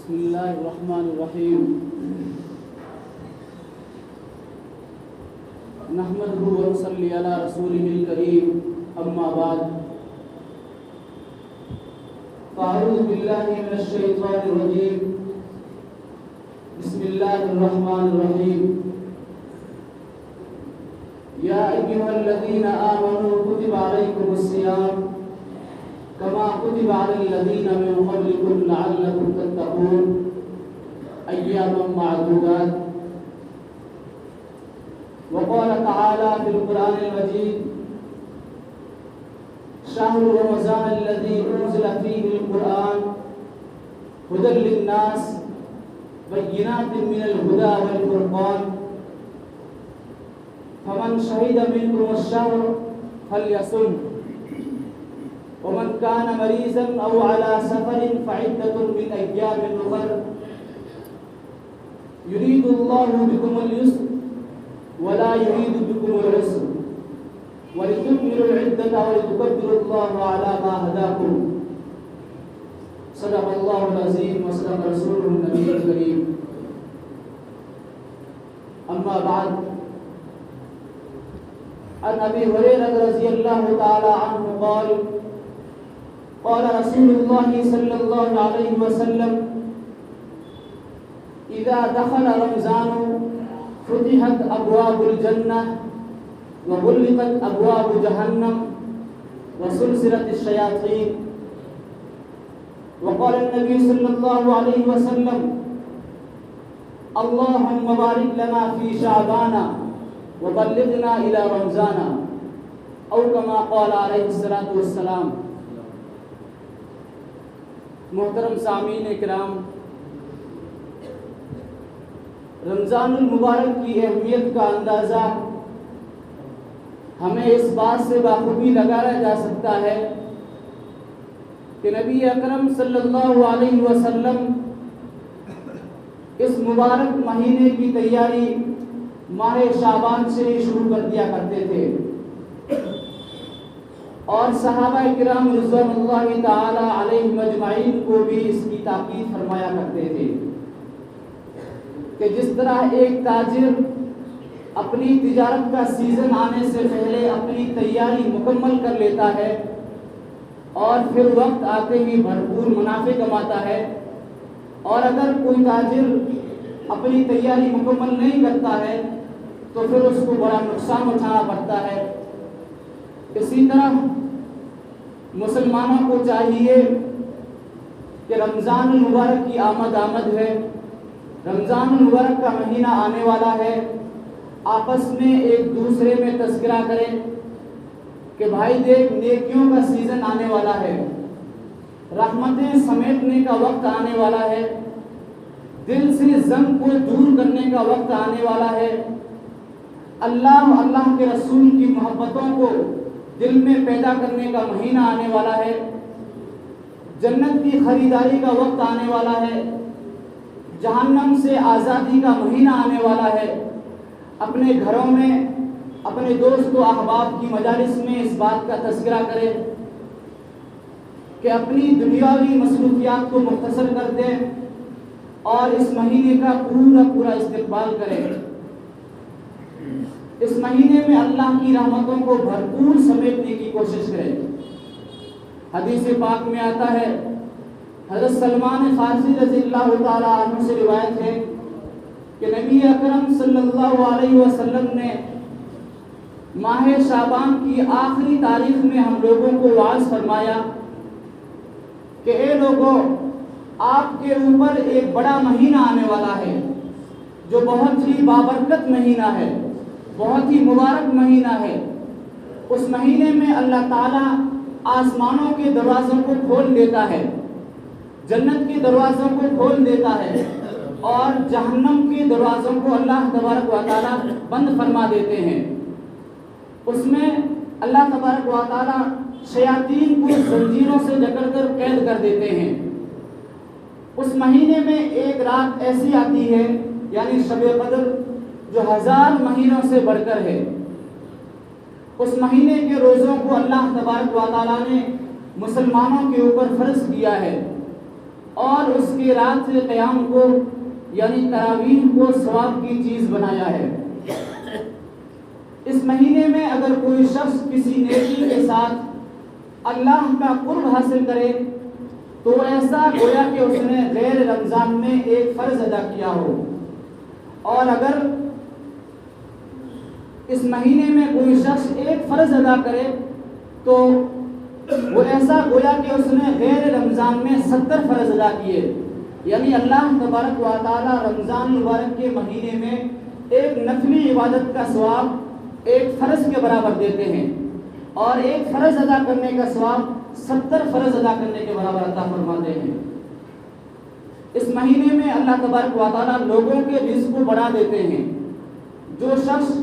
بسم اللہ الرحمن الرحیم نحمدہ ونصلی علی رسولہ الکریم اما بعد فاعوذ باللہ من الشیطان الرجیم بسم اللہ الرحمن الرحیم یا ایھا الذین آمنوا کتب علیکم الصیام كما كتب على الذين من قبلكم لعلكم تتقون أياما معدودات. وقال تعالى في القرآن المجيد شهر رمضان الذي أنزل فيه القرآن هدى للناس بينات من الهدى والفرقان فمن شهد منكم الشهر فليصم ومن كان مريضا أو على سفر فعدة من أيام أخر يريد الله بكم اليسر ولا يريد بكم العسر ولتكملوا العدة ولتكبروا الله على ما هداكم. صدق الله العظيم وصدق رسوله النبي الكريم. أما بعد عن أبي هريرة رضي الله تعالى عنه قال قال رسول الله صلى الله عليه وسلم إذا دخل رمضان فتحت أبواب الجنة وغلقت أبواب جهنم وسلسلت الشياطين. وقال النبي صلى الله عليه وسلم اللهم بارك لنا في شعبان وبلغنا إلى رمضان أو كما قال عليه الصلاة والسلام. محترم سامعین کرام، رمضان المبارک کی اہمیت کا اندازہ ہمیں اس بات سے بخوبی لگایا جا سکتا ہے کہ نبی اکرم صلی اللہ علیہ وسلم اس مبارک مہینے کی تیاری ماہ شعبان سے شروع کر دیا کرتے تھے، اور صحابہ کرام رضوان اللہ تعالی علیہم اجمعین کو بھی اس کی تاکید فرمایا کرتے تھے کہ جس طرح ایک تاجر اپنی تجارت کا سیزن آنے سے پہلے اپنی تیاری مکمل کر لیتا ہے اور پھر وقت آتے ہی بھرپور منافع کماتا ہے، اور اگر کوئی تاجر اپنی تیاری مکمل نہیں کرتا ہے تو پھر اس کو بڑا نقصان اٹھانا پڑتا ہے. اسی طرح مسلمانوں کو چاہیے کہ رمضان المبارک کی آمد ہے، رمضان المبارک کا مہینہ آنے والا ہے، آپس میں ایک دوسرے میں تذکرہ کریں کہ بھائی دیکھ نیکیوں کا سیزن آنے والا ہے، رحمتیں سمیٹنے کا وقت آنے والا ہے، دل سے ضم کو دور کرنے کا وقت آنے والا ہے، اللہ کے رسول کی محبتوں کو دل میں پیدا کرنے کا مہینہ آنے والا ہے، جنت کی خریداری کا وقت آنے والا ہے، جہنم سے آزادی کا مہینہ آنے والا ہے. اپنے گھروں میں اپنے دوست و احباب کی مجالس میں اس بات کا تذکرہ کریں کہ اپنی دنیاوی مصروفیات کو مختصر کر دیں اور اس مہینے کا پورا استقبال کریں. اس مہینے میں اللہ کی رحمتوں کو بھرپور سمیٹنے کی کوشش کریں. حدیث پاک میں آتا ہے، حضرت سلمان فارسی رضی اللہ تعالی عنہ سے روایت ہے کہ نبی اکرم صلی اللہ علیہ وسلم نے ماہ شعبان کی آخری تاریخ میں ہم لوگوں کو واعظ فرمایا کہ اے لوگوں، آپ کے اوپر ایک بڑا مہینہ آنے والا ہے جو بہت ہی بابرکت مہینہ ہے، بہت ہی مبارک مہینہ ہے. اس مہینے میں اللہ تعالیٰ آسمانوں کے دروازوں کو کھول دیتا ہے، جنت کے دروازوں کو کھول دیتا ہے، اور جہنم کے دروازوں کو اللہ تبارک و تعالیٰ بند فرما دیتے ہیں. اس میں اللہ تبارک و تعالیٰ شیاطین کو زنجیروں سے جکڑ کر قید کر دیتے ہیں. اس مہینے میں ایک رات ایسی آتی ہے، یعنی شب قدر، جو 1000 مہینوں سے بڑھ کر ہے. اس مہینے کے روزوں کو اللہ تبارک و تعالیٰ نے مسلمانوں کے اوپر فرض کیا ہے. اور اس کے رات کے قیام کو یعنی تراویح کو ثواب کی چیز بنایا ہے۔ اس مہینے میں اگر کوئی شخص کسی نیکی کے ساتھ اللہ کا قرب حاصل کرے تو ایسا گویا کہ اس نے غیر رمضان میں ایک فرض ادا کیا ہو، اور اگر اس مہینے میں کوئی شخص ایک فرض ادا کرے تو وہ ایسا گویا کہ اس نے غیر رمضان میں 70 فرض ادا کیے، یعنی اللہ تبارک و تعالی رمضان مبارک کے مہینے میں ایک نفلی عبادت کا ثواب ایک فرض کے برابر دیتے ہیں، اور ایک فرض ادا کرنے کا ثواب 70 فرض ادا کرنے کے برابر عطا فرماتے ہیں۔ اس مہینے میں اللہ تبارک و تعالی لوگوں کے رزق کو بڑھا دیتے ہیں۔ جو شخص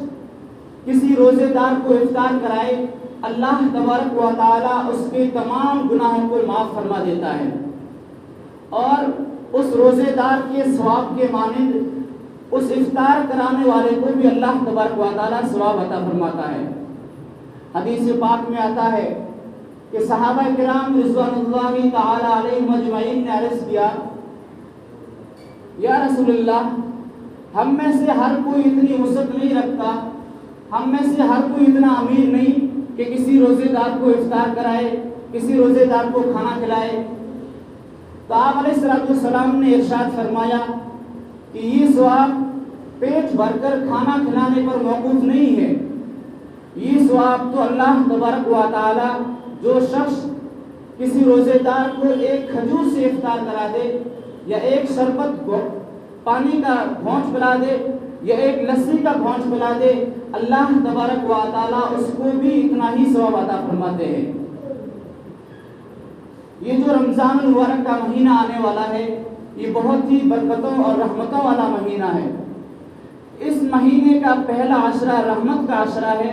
کسی روزے دار کو افطار کرائے، اللہ تبارک و تعالی اس کے تمام گناہوں کو معاف فرما دیتا ہے، اور اس روزے دار کے ثواب کے مانند اس افطار کرانے والے کو بھی اللہ تبارک و تعالی ثواب عطا فرماتا ہے۔ حدیث پاک میں آتا ہے کہ صحابہ کرام رضوان اللہ تعالی علیہم اجمعین نے عرض کیا، یا رسول اللہ، ہم میں سے ہر کوئی اتنی وسعت نہیں رکھتا، ہم میں سے ہر کوئی اتنا امیر نہیں کہ کسی روزے دار کو افطار کرائے، کسی روزے دار کو کھانا کھلائے۔ تو آپ علیہ السلام نے ارشاد فرمایا کہ یہ ثواب پیٹ بھر کر کھانا کھلانے پر موقوف نہیں ہے، یہ ثواب تو اللہ تبارک و تعالی جو شخص کسی روزے دار کو ایک کھجور سے افطار کرا دے، یا ایک شربت پانی کا گھونٹ پلا دے، یا ایک لسی کا گھونٹ پلا دے، اللہ تبارک و تعالی اس کو بھی اتنا ہی ثواب عطا فرماتے ہیں۔ یہ جو رمضان المبارک کا مہینہ آنے والا ہے، یہ بہت ہی برکتوں اور رحمتوں والا مہینہ ہے۔ اس مہینے کا پہلا عشرہ رحمت کا عشرہ ہے،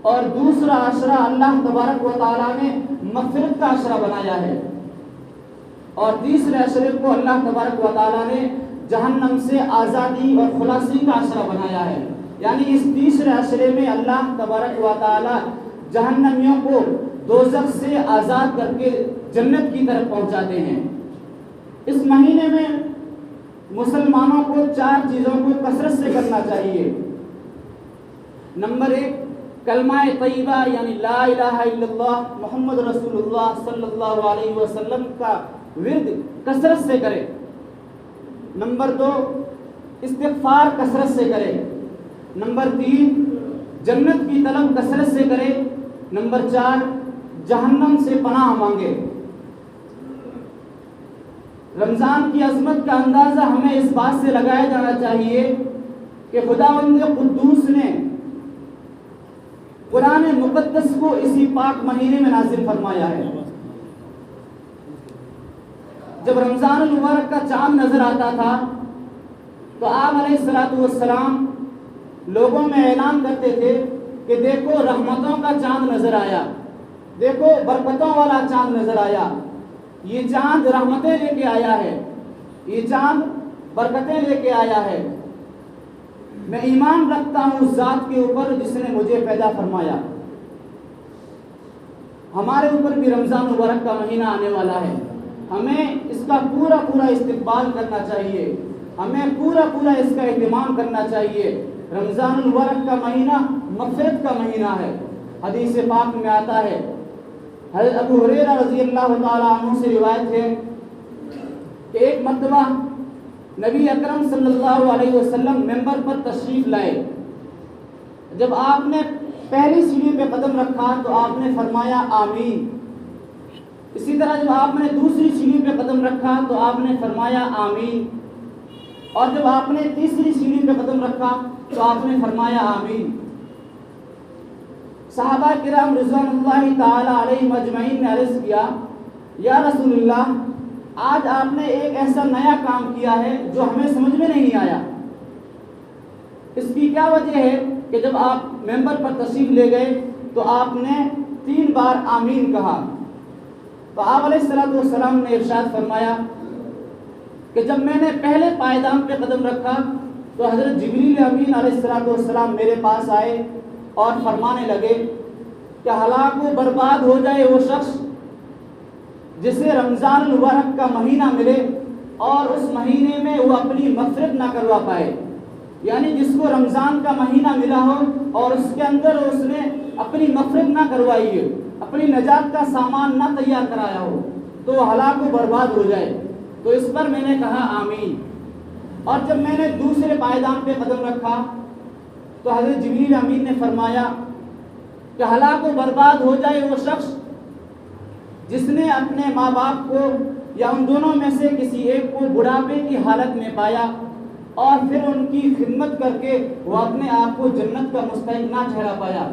اور دوسرا عشرہ اللہ تبارک و تعالیٰ نے مغفرت کا عشرہ بنایا ہے، اور تیسرے عشرے کو اللہ تبارک و تعالیٰ نے جہنم سے آزادی اور خلاصی کا عشرہ بنایا ہے۔ یعنی اس تیسرے عشرے میں اللہ تبارک و تعالیٰ جہنمیوں کو دوزخ سے آزاد کر کے جنت کی طرف پہنچاتے ہیں۔ اس مہینے میں مسلمانوں کو 4 چیزوں کو کثرت سے کرنا چاہیے۔ نمبر 1، کلمہ طیبہ یعنی لا الہ الا اللہ محمد رسول اللہ صلی اللہ علیہ وسلم کا ورد کثرت سے کرے۔ نمبر 2، استغفار کثرت سے کرے۔ نمبر 3، جنت کی طلب کثرت سے کرے۔ نمبر 4، جہنم سے پناہ مانگے۔ رمضان کی عظمت کا اندازہ ہمیں اس بات سے لگایا جانا چاہیے کہ خداوند قدوس نے قرآن مقدس کو اسی پاک مہینے میں نازل فرمایا ہے۔ جب رمضان المبارک کا چاند نظر آتا تھا تو آپ علیہ السلام لوگوں میں اعلان کرتے تھے کہ دیکھو رحمتوں کا چاند نظر آیا، دیکھو برکتوں والا چاند نظر آیا، یہ چاند رحمتیں لے کے آیا ہے، یہ چاند برکتیں لے کے آیا ہے۔ میں ایمان رکھتا ہوں اس ذات کے اوپر جس نے مجھے پیدا فرمایا۔ ہمارے اوپر بھی رمضان مبارک کا مہینہ آنے والا ہے، ہمیں اس کا پورا استقبال کرنا چاہیے، ہمیں پورا اس کا اہتمام کرنا چاہیے۔ رمضان المبارک کا مہینہ مغفرت کا مہینہ ہے۔ حدیث پاک میں آتا ہے، حضرت ابو ہریرہ رضی اللہ تعالیٰ عنہ سے روایت ہے کہ ایک مرتبہ نبی اکرم صلی اللہ علیہ وسلم ممبر پر تشریف لائے۔ جب آپ نے پہلی سیڑھی پہ قدم رکھا تو آپ نے فرمایا آمین۔ اسی طرح جب آپ نے دوسری سیڑھی پہ قدم رکھا تو آپ نے فرمایا آمین، اور جب آپ نے تیسری سیڑھی پہ قدم رکھا تو آپ نے فرمایا آمین۔ صحابہ کرام رضوان اللہ تعالی علیہم اجمعین نے عرض کیا، یا رسول اللہ، آج آپ نے ایک ایسا نیا کام کیا ہے جو ہمیں سمجھ میں نہیں آیا، اس کی کیا وجہ ہے کہ جب آپ ممبر پر تشریف لے گئے تو آپ نے 3 بار آمین کہا؟ تو آپ علیہ السلام نے ارشاد فرمایا کہ جب میں نے پہلے پائیدان پہ قدم رکھا تو حضرت جبریل امین علیہ السلام میرے پاس آئے اور فرمانے لگے کہ ہلاک و برباد ہو جائے وہ شخص جسے رمضان المبارک کا مہینہ ملے اور اس مہینے میں وہ اپنی مغفرت نہ کروا پائے، یعنی جس کو رمضان کا مہینہ ملا ہو اور اس کے اندر اس نے اپنی مغفرت نہ کروائی ہے، اپنی نجات کا سامان نہ تیار کرایا ہو، تو وہ ہلاک و برباد ہو جائے۔ تو اس پر میں نے کہا آمین۔ اور جب میں نے دوسرے پائیدان پہ قدم رکھا تو حضرت جبریل امین نے فرمایا کہ ہلاک و برباد ہو جائے وہ شخص جس نے اپنے ماں باپ کو یا ان دونوں میں سے کسی ایک کو بڑھاپے کی حالت میں پایا اور پھر ان کی خدمت کر کے وہ اپنے آپ کو جنت کا مستحق نہ ٹھہرا پایا،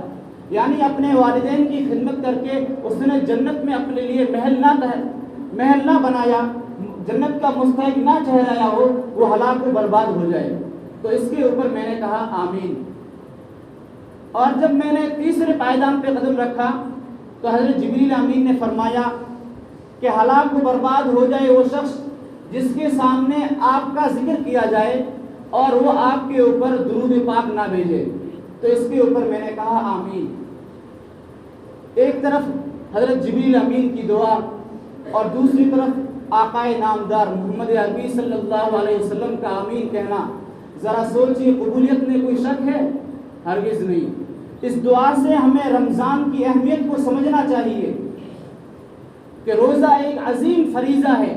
یعنی اپنے والدین کی خدمت کر کے اس نے جنت میں اپنے لیے محل نہ بنایا، جنت کا مستحق نہ ٹھہرایا ہو، وہ ہلاک و برباد ہو جائے۔ تو اس کے اوپر میں نے کہا آمین۔ اور جب میں نے تیسرے پائیدان پہ قدم رکھا تو حضرت جبریل امین نے فرمایا کہ ہلاک و برباد ہو جائے وہ شخص جس کے سامنے آپ کا ذکر کیا جائے اور وہ آپ کے اوپر درود پاک نہ بھیجے۔ تو اس کے اوپر میں نے کہا آمین۔ ایک طرف حضرت جبریل امین کی دعا اور دوسری طرف آقائے نامدار محمد عربی صلی اللہ علیہ وسلم کا آمین کہنا، ذرا سوچیے قبولیت میں کوئی شک ہے؟ ہرگز نہیں۔ اس دعا سے ہمیں رمضان کی اہمیت کو سمجھنا چاہیے کہ روزہ ایک عظیم فریضہ ہے،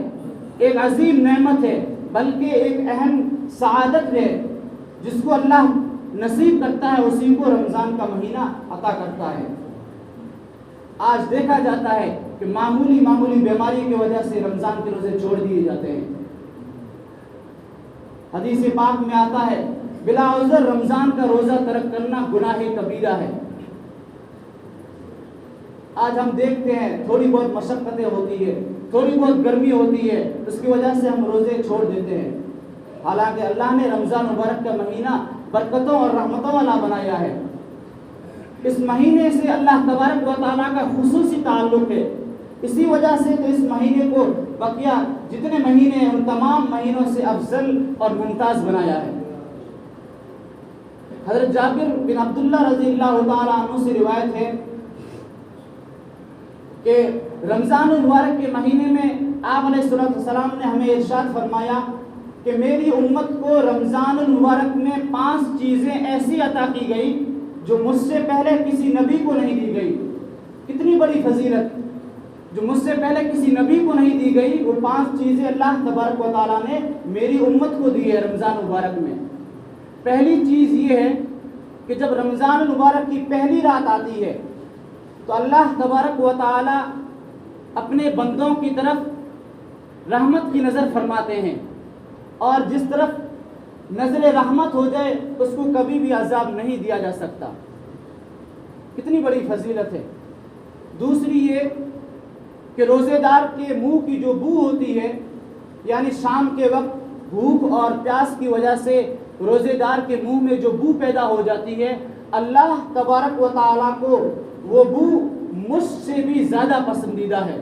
ایک عظیم نعمت ہے، بلکہ ایک اہم سعادت ہے جس کو اللہ نصیب کرتا ہے، اسی کو رمضان کا مہینہ عطا کرتا ہے۔ آج دیکھا جاتا ہے کہ معمولی بیماری کی وجہ سے رمضان کے روزے چھوڑ دیے جاتے ہیں۔ حدیث پاک میں آتا ہے بلا عذر رمضان کا روزہ ترک کرنا گناہ کبیرہ ہے۔ آج ہم دیکھتے ہیں تھوڑی بہت مشقتیں ہوتی ہے، تھوڑی بہت گرمی ہوتی ہے، اس کی وجہ سے ہم روزے چھوڑ دیتے ہیں، حالانکہ اللہ نے رمضان مبارک کا مہینہ برکتوں اور رحمتوں والا بنایا ہے۔ اس مہینے سے اللہ تبارک و تعالیٰ کا خصوصی تعلق ہے، اسی وجہ سے تو اس مہینے کو بقیہ جتنے مہینے ہیں ان تمام مہینوں سے افضل اور ممتاز بنایا ہے۔ حضرت جابر بن عبداللہ رضی اللہ تعالیٰ عنہ سے روایت ہے کہ رمضان المبارک کے مہینے میں آپ علیہ السلام نے ہمیں ارشاد فرمایا کہ میری امت کو رمضان المبارک میں 5 چیزیں ایسی عطا کی گئی جو مجھ سے پہلے کسی نبی کو نہیں دی گئی۔ کتنی بڑی فضیلت، جو مجھ سے پہلے کسی نبی کو نہیں دی گئی، وہ 5 چیزیں اللہ تبارک و تعالیٰ نے میری امت کو دی ہے رمضان مبارک میں۔ پہلی چیز یہ ہے کہ جب رمضان المبارک کی پہلی رات آتی ہے تو اللہ تبارک و تعالیٰ اپنے بندوں کی طرف رحمت کی نظر فرماتے ہیں، اور جس طرف نظر رحمت ہو جائے اس کو کبھی بھی عذاب نہیں دیا جا سکتا۔ کتنی بڑی فضیلت ہے۔ دوسری یہ کہ روزے دار کے منہ کی جو بو ہوتی ہے، یعنی شام کے وقت بھوک اور پیاس کی وجہ سے روزے دار کے منہ میں جو بو پیدا ہو جاتی ہے، اللہ تبارک و تعالیٰ کو وہ بو مجھ سے بھی زیادہ پسندیدہ ہے۔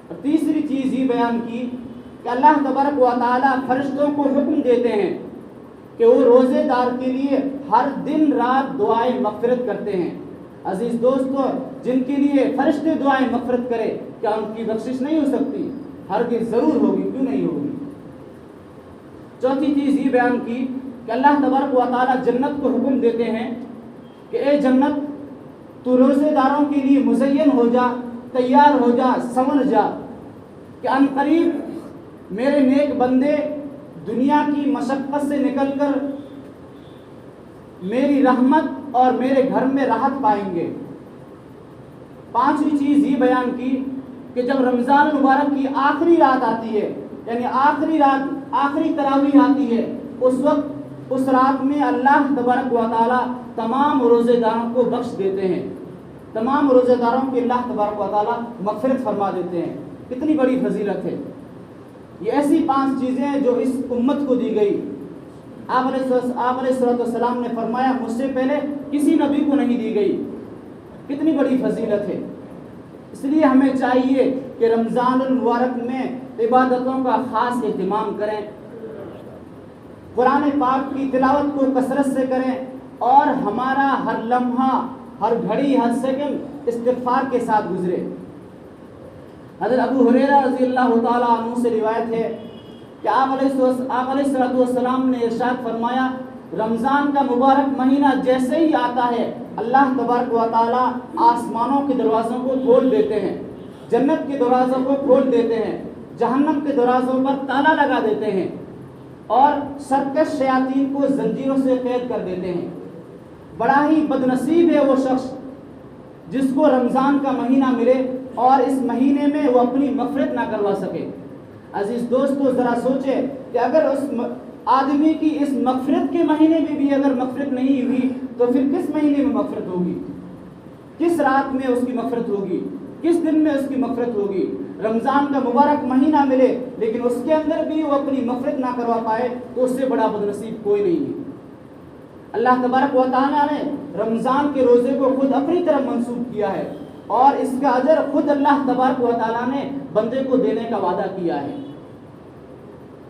اور تیسری چیز یہ بیان کی کہ اللہ تبارک و تعالیٰ فرشتوں کو حکم دیتے ہیں کہ وہ روزے دار کے لیے ہر دن رات دعائیں مغفرت کرتے ہیں۔ عزیز دوستو، جن کے لیے فرشتے دعائیں مغفرت کرے، کیا ان کی بخشش نہیں ہو سکتی؟ ہرگز ضرور ہوگی، کیوں نہیں ہوگی۔ چوتھی چیز یہ بیان کی کہ اللہ تبارک و تعالیٰ جنت کو حکم دیتے ہیں کہ اے جنت، تو روزے داروں کے لیے مزین ہو جا، تیار ہو جا، سنور جا، کہ ان قریب میرے نیک بندے دنیا کی مشقت سے نکل کر میری رحمت اور میرے گھر میں راحت پائیں گے۔ پانچویں چیز یہ بیان کی کہ جب رمضان المبارک کی آخری رات آتی ہے، یعنی آخری رات، آخری تراویح آتی ہے، اس وقت اس رات میں اللہ تبارک و تعالیٰ تمام روزے داروں کو بخش دیتے ہیں، تمام روزے داروں کی اللہ تبارک و تعالیٰ مغفرت فرما دیتے ہیں۔ کتنی بڑی فضیلت ہے۔ یہ ایسی 5 چیزیں ہیں جو اس امت کو دی گئی۔ آپ علیہ السلام نے فرمایا مجھ سے پہلے کسی نبی کو نہیں دی گئی۔ کتنی بڑی فضیلت ہے۔ اس لیے ہمیں چاہیے کہ رمضان المبارک میں عبادتوں کا خاص اہتمام کریں، قرآن پاک کی تلاوت کو کثرت سے کریں، اور ہمارا ہر لمحہ، ہر گھڑی، ہر سیکنڈ استغفار کے ساتھ گزرے۔ حضرت ابو ہریرہ رضی اللہ تعالیٰ عنہ سے روایت ہے کہ آپ علیہ السلام نے ارشاد فرمایا رمضان کا مبارک مہینہ جیسے ہی آتا ہے اللہ تبارک و تعالیٰ آسمانوں کے دروازوں کو کھول دیتے ہیں، جنت کے دروازوں کو کھول دیتے ہیں، جہنم کے دروازوں پر تالا لگا دیتے ہیں اور سرکش شیاطین کو زنجیروں سے قید کر دیتے ہیں۔ بڑا ہی بد نصیب ہے وہ شخص جس کو رمضان کا مہینہ ملے اور اس مہینے میں وہ اپنی مغفرت نہ کروا سکے۔ عزیز دوستو ذرا سوچے کہ اگر اس آدمی کی اس مغفرت کے مہینے میں بھی اگر مغفرت نہیں ہوئی تو پھر کس مہینے میں مغفرت ہوگی، کس رات میں اس کی مغفرت ہوگی، کس دن میں اس کی مغفرت ہوگی۔ رمضان کا مبارک مہینہ ملے لیکن اس کے اندر بھی وہ اپنی مغفرت نہ کروا پائے تو اس سے بڑا بد نصیب کوئی نہیں ہے۔ اللہ تبارک و تعالیٰ نے رمضان کے روزے کو خود اپنی طرف منسوب کیا ہے اور اس کا اجر خود اللہ تبارک و تعالیٰ نے بندے کو دینے کا وعدہ کیا ہے۔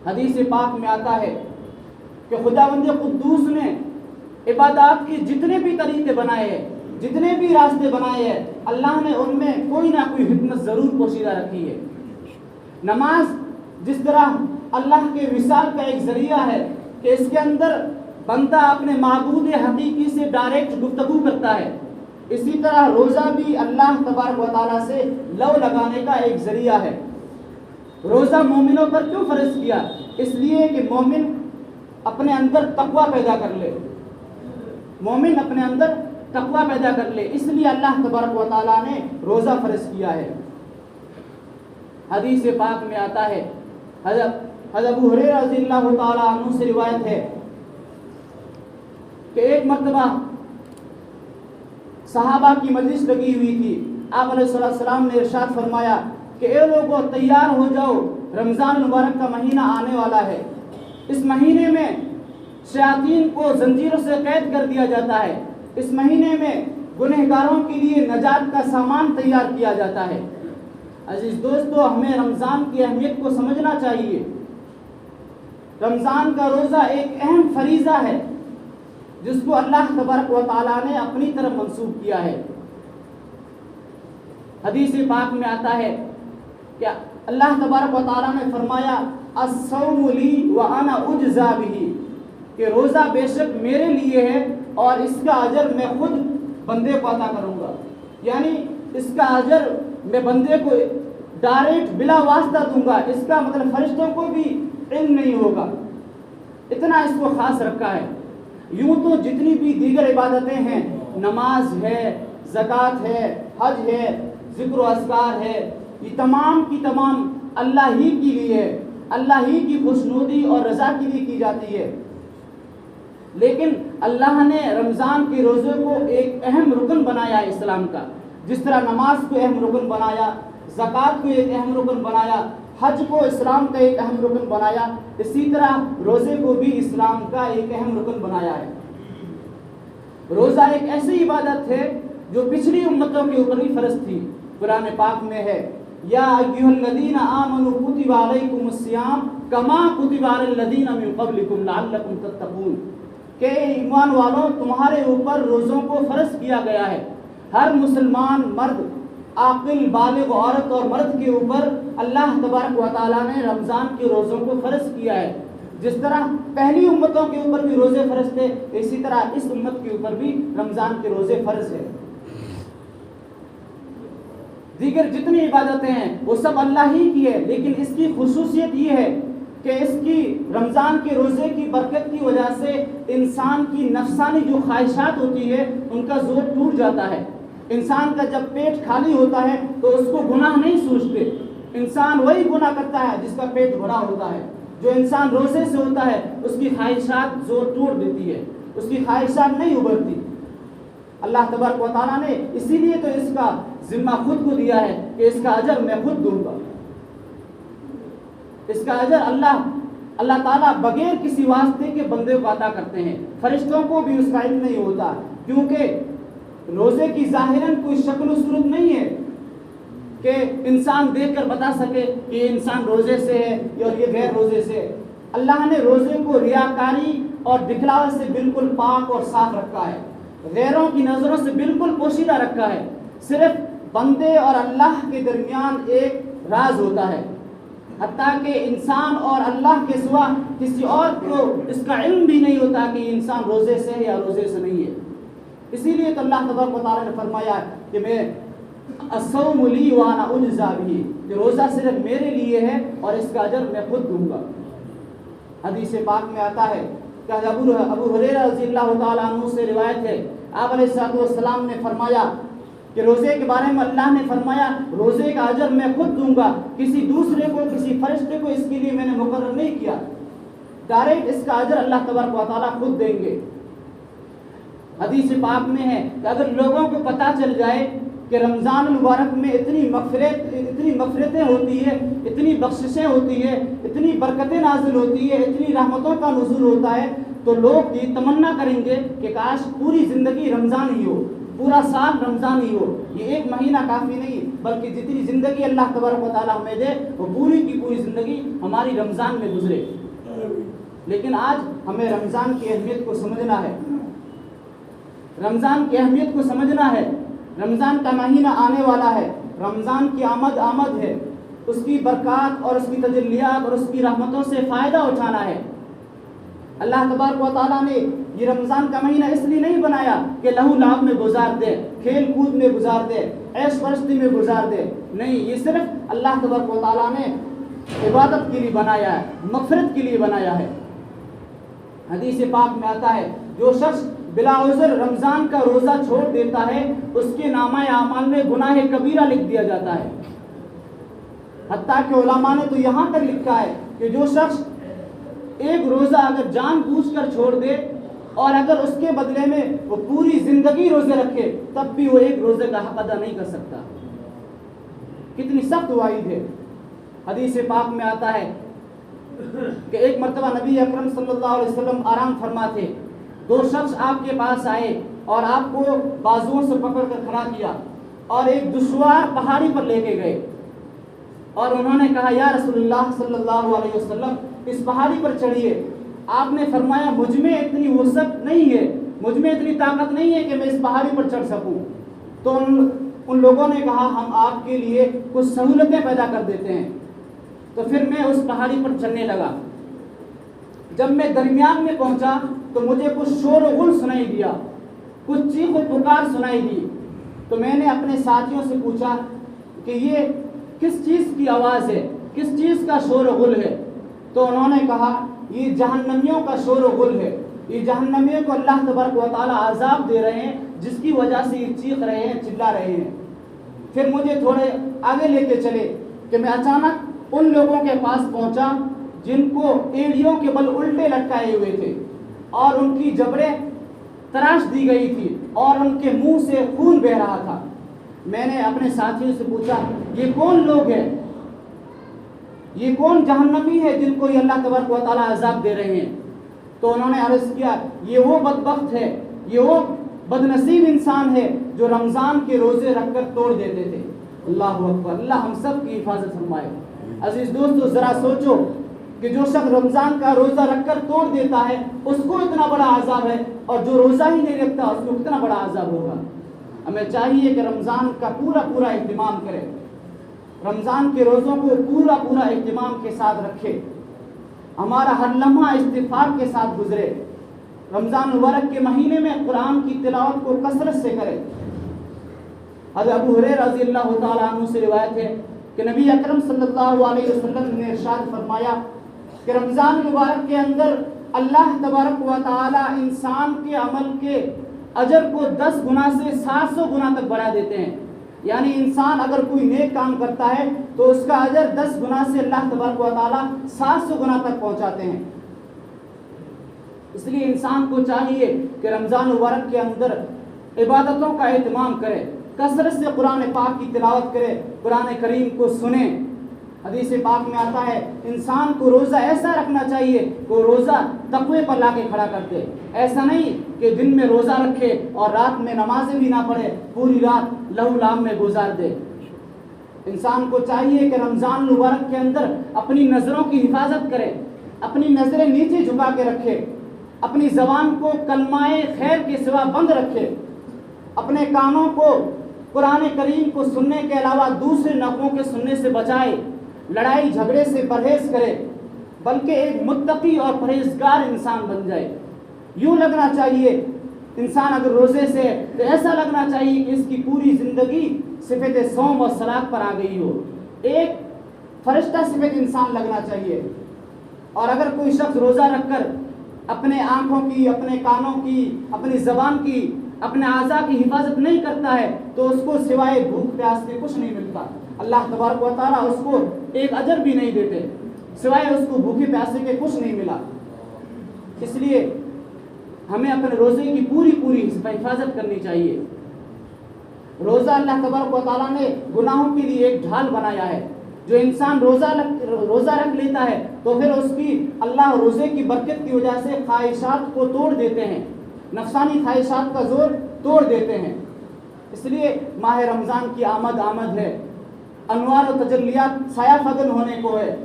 حدیث پاک میں آتا ہے کہ خداوند قدوس نے عبادات کے جتنے بھی طریقے بنائے ہیں، جتنے بھی راستے بنائے ہیں، اللہ نے ان میں کوئی نہ کوئی حکمت ضرور پوشیدہ رکھی ہے۔ نماز جس طرح اللہ کے وصال کا ایک ذریعہ ہے کہ اس کے اندر بندہ اپنے معبود حقیقی سے ڈائریکٹ گفتگو کرتا ہے، اسی طرح روزہ بھی اللہ تبارک و تعالیٰ سے لو لگانے کا ایک ذریعہ ہے۔ روزہ مومنوں پر کیوں فرض کیا؟ اس لیے کہ مومن اپنے اندر تقوی پیدا کر لے، مومن اپنے اندر تقوی پیدا کر لے، اس لیے اللہ تبارک و تعالیٰ نے روزہ فرض کیا ہے۔ حدیث پاک میں آتا ہے، حضرت ابو ہریرہ رضی اللہ تعالیٰ عنہ سے روایت ہے کہ ایک مرتبہ صحابہ کی مجلس لگی ہوئی تھی، آپ علیہ السلام نے ارشاد فرمایا کہ اے لوگوں تیار ہو جاؤ، رمضان المبارک کا مہینہ آنے والا ہے۔ اس مہینے میں شیاطین کو زنجیروں سے قید کر دیا جاتا ہے، اس مہینے میں گنہگاروں کے لیے نجات کا سامان تیار کیا جاتا ہے۔ عزیز دوستو ہمیں رمضان کی اہمیت کو سمجھنا چاہیے۔ رمضان کا روزہ ایک اہم فریضہ ہے جس کو اللہ تبارک و تعالیٰ نے اپنی طرف منسوب کیا ہے۔ حدیث پاک میں آتا ہے کہ اللہ تبارک و تعالیٰ نے فرمایا الصوم لی وانا اجزا بہ، کہ روزہ بے شک میرے لیے ہے اور اس کا اجر میں خود بندے کو عطا کروں گا، یعنی اس کا اجر میں بندے کو ڈائریکٹ بلا واسطہ دوں گا، اس کا مطلب فرشتوں کو بھی علم نہیں ہوگا، اتنا اس کو خاص رکھا ہے۔ یوں تو جتنی بھی دیگر عبادتیں ہیں، نماز ہے، زکوٰۃ ہے، حج ہے، ذکر و اذکار ہے، یہ تمام کی تمام اللہ ہی کے لیے، اللہ ہی کی خوشنودی اور رضا کے لیے کی جاتی ہے، لیکن اللہ نے رمضان کے روزے کو ایک اہم رکن بنایا اسلام کا، جس طرح نماز کو اہم رکن بنایا، زکوٰۃ کو ایک اہم رکن بنایا، حج کو اسلام کا ایک اہم رکن بنایا، اسی طرح روزے کو بھی اسلام کا ایک اہم رکن بنایا ہے۔ روزہ ایک ایسی عبادت ہے جو پچھلی امتوں کے اوپر بھی فرض تھی۔ قرآن پاک میں ہے یا ایھا الذین آمنوا کتب علیکم الصیام کما کتب علی الذین من قبلکم لعلکم تتقون، کہ ایمان والوں تمہارے اوپر روزوں کو فرض کیا گیا ہے۔ ہر مسلمان مرد، عاقل بالغ عورت اور مرد کے اوپر اللہ تبارک و تعالیٰ نے رمضان کے روزوں کو فرض کیا ہے۔ جس طرح پہلی امتوں کے اوپر بھی روزے فرض تھے، اسی طرح اس امت کے اوپر بھی رمضان کے روزے فرض ہے۔ دیگر جتنی عبادتیں ہیں وہ سب اللہ ہی کی ہے، لیکن اس کی خصوصیت یہ ہے کہ اس کی رمضان کے روزے کی برکت کی وجہ سے انسان کی نفسانی جو خواہشات ہوتی ہے ان کا زور ٹوٹ جاتا ہے۔ انسان کا جب پیٹ خالی ہوتا ہے تو اس کو گناہ نہیں سوچتے، انسان وہی گناہ کرتا ہے جس کا پیٹ بھرا ہوتا ہے۔ جو انسان روزے سے ہوتا ہے اس کی خواہشات زور توڑ دیتی ہے، اس کی خواہشات نہیں ابھرتی۔ اللہ تبارک و تعالیٰ نے اسی لیے تو اس کا ذمہ خود کو دیا ہے کہ اس کا اجر میں خود دوں گا۔ اس کا اجر اللہ تعالیٰ بغیر کسی واسطے کے بندے کو عطا کرتے ہیں۔ فرشتوں کو بھی اس کا علم نہیں ہوتا، کیونکہ روزے کی ظاہراً کوئی شکل و صورت نہیں ہے کہ انسان دیکھ کر بتا سکے کہ یہ انسان روزے سے ہے اور یہ غیر روزے سے ہے۔ اللہ نے روزے کو ریاکاری اور دکھلاوے سے بالکل پاک اور صاف رکھا ہے، غیروں کی نظروں سے بالکل پوشیدہ رکھا ہے۔ صرف بندے اور اللہ کے درمیان ایک راز ہوتا ہے، حتیٰ کہ انسان اور اللہ کے سوا کسی اور کو اس کا علم بھی نہیں ہوتا کہ یہ انسان روزے سے ہے یا روزے سے نہیں ہے۔ اسی لیے تو اللہ تبارک و تعالیٰ نے فرمایا کہ میں الصوم لی وانا اجزی بہ، کہ روزہ صرف میرے لیے ہے اور اس کا اجر میں خود دوں گا۔ حدیث پاک میں آتا ہے کہ ابو ہریرہ رضی اللہ تعالیٰ عنہ سے روایت ہے، آپ علیہ الصلوۃ والسلام نے فرمایا کہ روزے کے بارے میں اللہ نے فرمایا روزے کا اجر میں خود دوں گا، کسی دوسرے کو، کسی فرشتے کو اس کے لیے میں نے مقرر نہیں کیا، ڈائریکٹ اس کا اجر اللہ تبارک و تعالیٰ خود دیں گے۔ حدیث پاک میں ہے کہ اگر لوگوں کو پتہ چل جائے کہ رمضان المبارک میں اتنی مغفرتیں ہوتی ہے، اتنی بخششیں ہوتی ہے، اتنی برکتیں نازل ہوتی ہے، اتنی رحمتوں کا نزول ہوتا ہے، تو لوگ یہ تمنا کریں گے کہ کاش پوری زندگی رمضان ہی ہو، پورا سال رمضان ہی ہو، یہ ایک مہینہ کافی نہیں بلکہ جتنی زندگی اللہ تبارک و تعالیٰ ہمیں دے وہ پوری کی پوری زندگی ہماری رمضان میں گزرے۔ لیکن آج ہمیں رمضان کی اہمیت کو سمجھنا ہے، رمضان کی اہمیت کو سمجھنا ہے۔ رمضان کا مہینہ آنے والا ہے، رمضان کی آمد ہے، اس کی برکات اور اس کی تجلیات اور اس کی رحمتوں سے فائدہ اٹھانا ہے۔ اللہ تبارک و تعالیٰ نے یہ رمضان کا مہینہ اس لیے نہیں بنایا کہ لہو لعب میں گزار دے، کھیل کود میں گزار دے، عیش پرستی میں گزار دے، نہیں، یہ صرف اللہ تبارک و تعالیٰ نے عبادت کے لیے بنایا ہے، مغفرت کے لیے بنایا ہے۔ حدیث پاک میں آتا ہے جو شخص بلا عذر رمضان کا روزہ چھوڑ دیتا ہے اس کے نامہ اعمال میں گناہ کبیرہ لکھ دیا جاتا ہے۔ حتیٰ کہ علماء نے تو یہاں تک لکھا ہے کہ جو شخص ایک روزہ اگر جان بوجھ کر چھوڑ دے اور اگر اس کے بدلے میں وہ پوری زندگی روزے رکھے تب بھی وہ ایک روزے کا حق ادا نہیں کر سکتا۔ کتنی سخت وعید ہے۔ حدیث پاک میں آتا ہے کہ ایک مرتبہ نبی اکرم صلی اللہ علیہ وسلم آرام فرما تھے، دو شخص آپ کے پاس آئے اور آپ کو بازوؤں سے پکڑ کر کھڑا کیا اور ایک دشوار پہاڑی پر لے کے گئے اور انہوں نے کہا یا رسول اللہ صلی اللہ علیہ وسلم اس پہاڑی پر چڑھیے۔ آپ نے فرمایا مجھ میں اتنی وسعت نہیں ہے، مجھ میں اتنی طاقت نہیں ہے کہ میں اس پہاڑی پر چڑھ سکوں۔ تو ان لوگوں نے کہا ہم آپ کے لیے کچھ سہولتیں پیدا کر دیتے ہیں۔ تو پھر میں اس پہاڑی پر چڑھنے لگا۔ جب میں درمیان میں پہنچا تو مجھے کچھ شور و غل سنائی دیا، کچھ چیخ و پکار سنائی دی۔ تو میں نے اپنے ساتھیوں سے پوچھا کہ یہ کس چیز کی آواز ہے، کس چیز کا شور و غل ہے؟ تو انہوں نے کہا یہ جہنمیوں کا شور و غل ہے، یہ جہنمیوں کو اللہ تبارک و تعالیٰ عذاب دے رہے ہیں جس کی وجہ سے یہ چیخ رہے ہیں، چلا رہے ہیں۔ پھر مجھے تھوڑے آگے لے کے چلے کہ میں اچانک ان لوگوں کے پاس پہنچا جن کو ایڑیوں کے بل الٹے لٹکائے ہوئے تھے اور ان کی جبڑیں تراش دی گئی تھی اور ان کے منہ سے خون بہ رہا تھا۔ میں نے اپنے ساتھیوں سے پوچھا یہ کون لوگ ہیں، یہ کون جہنمی ہے جن کو یہ اللہ تبارک و تعالیٰ عذاب دے رہے ہیں؟ تو انہوں نے عرض کیا یہ وہ بدبخت ہے، یہ وہ بدنصیب انسان ہے جو رمضان کے روزے رکھ کر توڑ دیتے تھے۔ اللہ اکبر، اللہ ہم سب کی حفاظت فرمائے۔ عزیز دوستو ذرا سوچو کہ جو شخص رمضان کا روزہ رکھ کر توڑ دیتا ہے اس کو اتنا بڑا عذاب ہے، اور جو روزہ ہی نہیں رکھتا اس کو اتنا بڑا عذاب ہوگا۔ ہمیں چاہیے کہ رمضان کا پورا اہتمام کریں، رمضان کے روزوں کو پورا اہتمام کے ساتھ رکھے، ہمارا ہر لمحہ استغفار کے ساتھ گزرے، رمضان مبارک کے مہینے میں قرآن کی تلاوت کو کثرت سے کرے۔ حضرت ابو ہریرہ رضی اللہ تعالیٰ عنہ سے روایت ہے کہ نبی اکرم صلی اللہ علیہ وسلم نے ارشاد فرمایا کہ رمضان مبارک کے اندر اللہ تبارک و تعالی انسان کے عمل کے اجر کو 10 گنا سے 700 گنا تک بڑھا دیتے ہیں۔ یعنی انسان اگر کوئی نیک کام کرتا ہے تو اس کا اجر 10 گنا سے اللہ تبارک و تعالی 700 گنا تک پہنچاتے ہیں۔ اس لیے انسان کو چاہیے کہ رمضان مبارک کے اندر عبادتوں کا اہتمام کرے، کثرت سے قرآن پاک کی تلاوت کرے، قرآن کریم کو سنیں۔ حدیث پاک میں آتا ہے انسان کو روزہ ایسا رکھنا چاہیے کہ وہ روزہ تقوی پر لا کے کھڑا کر دے، ایسا نہیں کہ دن میں روزہ رکھے اور رات میں نمازیں بھی نہ پڑھے، پوری رات لہو لام میں گزار دے۔ انسان کو چاہیے کہ رمضان مبارک کے اندر اپنی نظروں کی حفاظت کرے، اپنی نظریں نیچے جھکا کے رکھے، اپنی زبان کو کلمہ خیر کے سوا بند رکھے، اپنے کانوں کو قرآن کریم کو سننے کے علاوہ دوسرے نغموں کے سننے سے بچائے، لڑائی جھگڑے سے پرہیز کرے، بلکہ ایک متقی اور پرہیزگار انسان بن جائے۔ یوں لگنا چاہیے انسان اگر روزے سے تو ایسا لگنا چاہیے کہ اس کی پوری زندگی صفت صوم اور صلاۃ پر آ گئی ہو، ایک فرشتہ صفت انسان لگنا چاہیے۔ اور اگر کوئی شخص روزہ رکھ کر اپنے آنکھوں کی، اپنے کانوں کی، اپنی زبان کی، اپنے اعضاء کی حفاظت نہیں کرتا ہے تو اس کو سوائے بھوک پیاس کے کچھ نہیں ملتا۔ اللہ تبارک و تعالیٰ اس کو ایک اجر بھی نہیں دیتے، سوائے اس کو بھوکے پیاسے کے کچھ نہیں ملا۔ اس لیے ہمیں اپنے روزے کی پوری حفاظت کرنی چاہیے۔ روزہ اللہ تبارک و تعالیٰ نے گناہوں کے لیے ایک ڈھال بنایا ہے۔ جو انسان روزہ رکھ لیتا ہے تو پھر اس کی اللہ روزے کی برکت کی وجہ سے خواہشات کو توڑ دیتے ہیں، نفسانی خواہشات کا زور توڑ دیتے ہیں۔ اس لیے ماہ رمضان کی آمد ہے، انوار و تجلیات سایہ فگن ہونے کو ہے،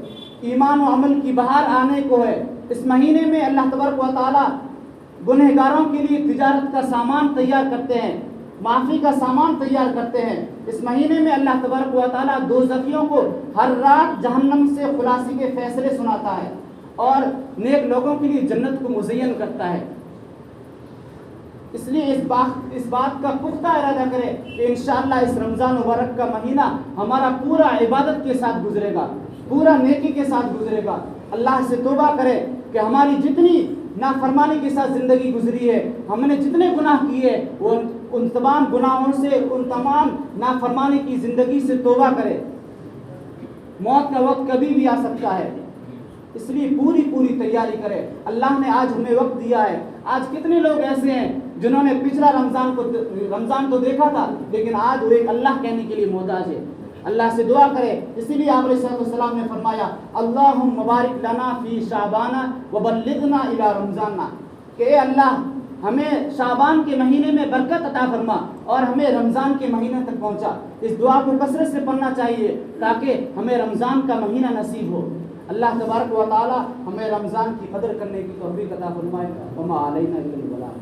ایمان و عمل کی بہار آنے کو ہے۔ اس مہینے میں اللہ تبارک و تعالیٰ گنہگاروں کے لیے تجارت کا سامان تیار کرتے ہیں، معافی کا سامان تیار کرتے ہیں۔ اس مہینے میں اللہ تبارک و تعالیٰ دوزخیوں کو ہر رات جہنم سے خلاصی کے فیصلے سناتا ہے اور نیک لوگوں کے لیے جنت کو مزین کرتا ہے۔ اس لیے اس بات کا پختہ ارادہ کرے کہ انشاءاللہ اس رمضان مبارک کا مہینہ ہمارا پورا عبادت کے ساتھ گزرے گا، پورا نیکی کے ساتھ گزرے گا۔ اللہ سے توبہ کرے کہ ہماری جتنی نافرمانی کے ساتھ زندگی گزری ہے، ہم نے جتنے گناہ کیے وہ ان تمام گناہوں سے، ان تمام نافرمانی کی زندگی سے توبہ کرے۔ موت کا وقت کبھی بھی آ سکتا ہے، اس لیے پوری تیاری کرے۔ اللہ نے آج ہمیں وقت دیا ہے۔ آج کتنے لوگ ایسے ہیں جنہوں نے پچھلا رمضان تو دیکھا تھا لیکن آج وہ ایک اللہ کہنے کے لیے محتاج ہے۔ اللہ سے دعا کرے۔ اسی لیے آپ علیہ السلام نے فرمایا اللہم بارک لنا فی شعبان وبلغنا الی رمضان، کہ اے اللہ ہمیں شعبان کے مہینے میں برکت عطا فرما اور ہمیں رمضان کے مہینے تک پہنچا۔ اس دعا کو کثرت سے پڑھنا چاہیے تاکہ ہمیں رمضان کا مہینہ نصیب ہو۔ اللہ تبارک و تعالی ہمیں رمضان کی قدر کرنے کی توفیق عطا فرمائے۔ وما علینا الا البلاغ۔